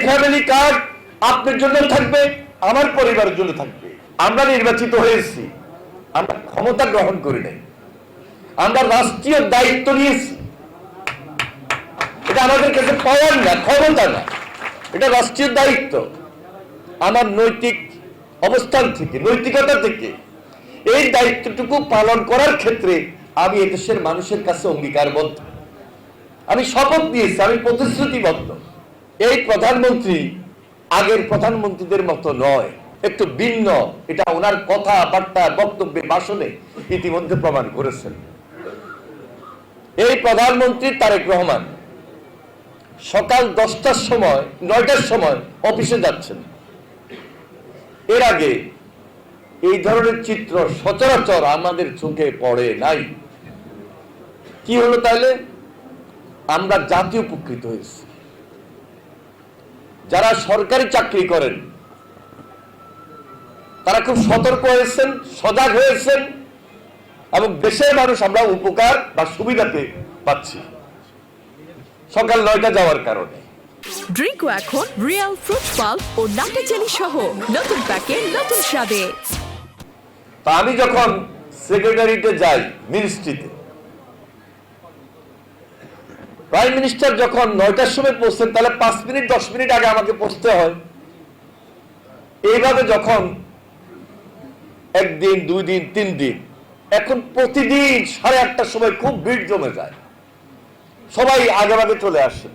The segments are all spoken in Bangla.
ফ্যামিলি কার্ড আপনার জন্য থাকবে, আমার পরিবারের জন্য থাকবে। আমরা নির্বাচিত হয়েছি, আমরা ক্ষমতা গ্রহণ করি নাই, আমরা রাষ্ট্রীয় দায়িত্ব নিয়েছি। এটা আমাদের কাছে পাওয়ার না, ক্ষমতা না, এটা রাষ্ট্রীয় দায়িত্ব। আমার নৈতিক অবস্থান থেকে, নৈতিকতা থেকে এই দায়িত্বটুকু পালন করার ক্ষেত্রে আমি এদেশের মানুষের কাছে অঙ্গীকারবদ্ধ। আমি শপথ দিয়েছি, আমি প্রতিশ্রুতিবদ্ধ। এই প্রধানমন্ত্রী আগের প্রধানমন্ত্রীদের মতো নয়, একটু ভিন্ন। এটা ওনার কথাবার্তা, বক্তব্যে, ভাষণে ইতিমধ্যে প্রমাণ করেছেন। এই প্রধানমন্ত্রী তারেক রহমান সকাল 10টার সময়, 9টার সময় অফিসে যাচ্ছেন। এর আগে এই ধরনের চিত্র সচরাচর আমাদের চোখে পড়ে নাই। কি হলো তাহলে? আমরা জাতীয় উপকৃত হয়েছি। যারা সরকারি চাকরি করেন তারা খুব সতর্ক হয়েছেন, সজাগ হয়েছেন, এবং দেশের মানুষ আমরা উপকার বা সুবিধাতে পাচ্ছি সকাল 9টা যাওয়ার কারণে। ড্রিঙ্কো এখন রিয়েল ফ্রুট পাল্প ও নাটে চেরি সহ নতুন প্যাকে নতুন স্বাদে। তা আমি যখন সেক্রেটারিতে যাই, মিনিস্ট্রিতে, প্রাইম মিনিস্টার যখন 9টার সময় পৌঁছতেন, তাহলে 5 মিনিট 10 মিনিট আগে আমাকে পৌঁছতে হয়। এইভাবে যখন একদিন, 2 দিন, 3 দিন, এখন প্রতিদিন 8:30টার সময় খুব ভিড় জমে যায়, সবাই আগে আগে চলে আসে।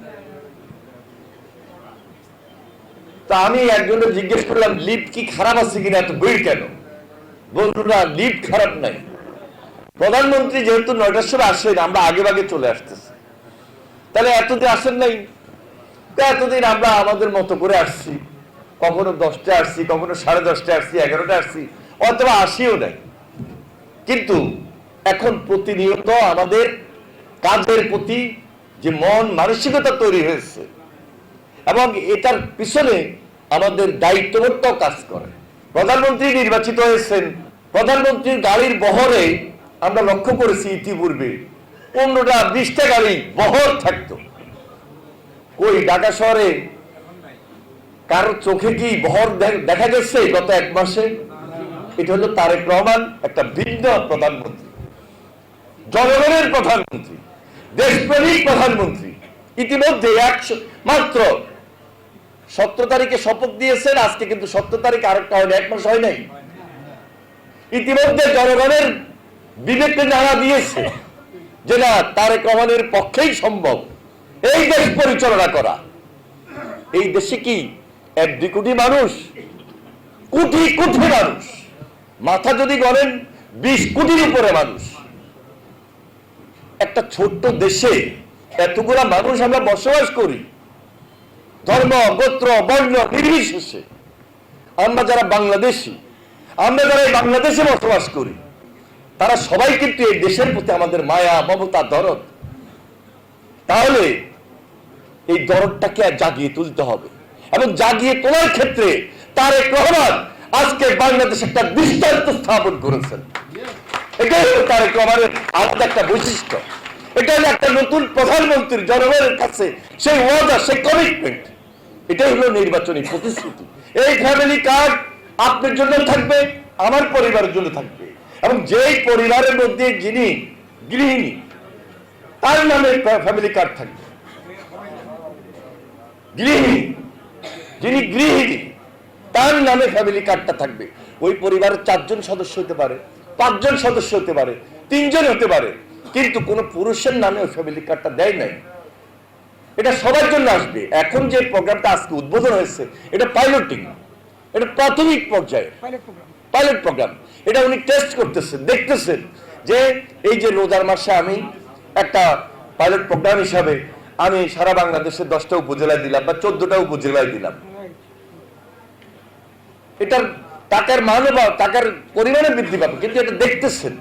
তা আমি একজনের জিজ্ঞেস করলাম, লিফট কি খারাপ আছে কিনা, এত ভিড় কেন? বলল না, লিফট খারাপ নাই, প্রধানমন্ত্রী যেহেতু 9টার সময় আসেন, আমরা আগে আগে চলে আসতেছি। তাহলে এতদিন আসেন নাই? এতদিন আমরা আমাদের মতো করে আসছি, কখনো 10টায় আসছি, কখনো 10:30টায় আসছি, 11টায় আসছি, অথবা আসিও নাই। কিন্তু এখন প্রতিনিয়ত আমাদের কাজের প্রতি যে মন মানসিকতা তৈরি হয়েছে, এবং এটার পিছনে আমাদের দায়িত্ববোধটাও কাজ করে। প্রধানমন্ত্রী নির্বাচিত হয়েছেন, প্রধানমন্ত্রীর গাড়ির বহরে আমরা লক্ষ্য করেছি ইতিপূর্বে 15টা 20টা গাড়ি বহর থাকতো। কই ঢাকা শহরে কারোর চোখে কি বহর দেখা গেছে গত 1 মাসে? এটা হলো তারেক রহমান, একটা ভিন্ন প্রধানমন্ত্রী, জনগণের প্রধানমন্ত্রী, দেশপ্রেমিক প্রধানমন্ত্রী। ইতিমধ্যে মাত্র 17 তারিখে শপথ দিয়েছেন, আজকে কিন্তু 17 তারিখ আরেকটা হয়নি, 1 মাস হয় নাই। ইতিমধ্যে জনগণের বিবেককে নাড়া দিয়েছে যে না, তারেক রহমানের পক্ষেই সম্ভব এই দেশ পরিচালনা করা। এই দেশে কি 1-2 কোটি মানুষ? কোটি কোটি মানুষ, মাথা যদি গণেন 20 কোটির উপরে মানুষ। একটা ছোট্ট দেশে এতগুলা মানুষ আমরা বসবাস করি, ধর্ম, গোত্র, বর্ণ নির্বিশেষে। আমরা যারা বাংলাদেশী, আমরা যারা এই বাংলাদেশে বসবাস করি, তারা সবাই কিন্তু এই দেশের প্রতি আমাদের মায়া, মমতা, দরদ। তাহলে এই দরদটাকে জাগিয়ে তুলতে হবে, এবং জাগিয়ে তোলার ক্ষেত্রে তারেক রহমান আজকে বাংলাদেশ একটা দৃষ্টান্ত স্থাপন করেছেন। এটাই হলো তারেক রহমানের আলাদা একটা বৈশিষ্ট্য। এটা হলো একটা নতুন প্রধানমন্ত্রীর জনগণের কাছে সেই ওয়াদা, সেই কমিটমেন্ট। এটাই হলো নির্বাচনী প্রতিশ্রুতি। এই ফ্যামিলি কার্ড আপনার জন্য থাকবে, আমার পরিবারের জন্য থাকবে, এবং যেই পরিবারের মধ্যে যিনি গৃহিণী, তার নামে ফ্যামিলি কার্ড থাকবে। গৃহিণী, যিনি গৃহিণী, তার নামে ফ্যামিলি কার্ডটা থাকবে। ওই পরিবারের 4 জন সদস্য হতে পারে, 5 জন সদস্য হতে পারে, 3 জন হতে পারে, কিন্তু কোন পুরুষের নামে ওই ফ্যামিলি কার্ডটা দেয় নাই। এটা সবার জন্য আসবে। এখন যে প্রোগ্রামটা আজকে উদ্বোধন হয়েছে, এটা পাইলটিং, এটা প্রাথমিক পর্যায়ে পাইলট প্রোগ্রাম। এটা উনি টেস্ট করতেছেন, দেখতেছেন যে এই যে রোজার মাসে আমি একটা পাইলট প্রোগ্রাম হিসাবে আমি সারা বাংলাদেশের 10টা উপজেলায় দিলাম বা 14টা উপজেলায় দিলাম। এটার টাকার মান বা টাকার পরিমাণে বৃদ্ধি পাবে, কিন্তু এটা দেখতেছেন।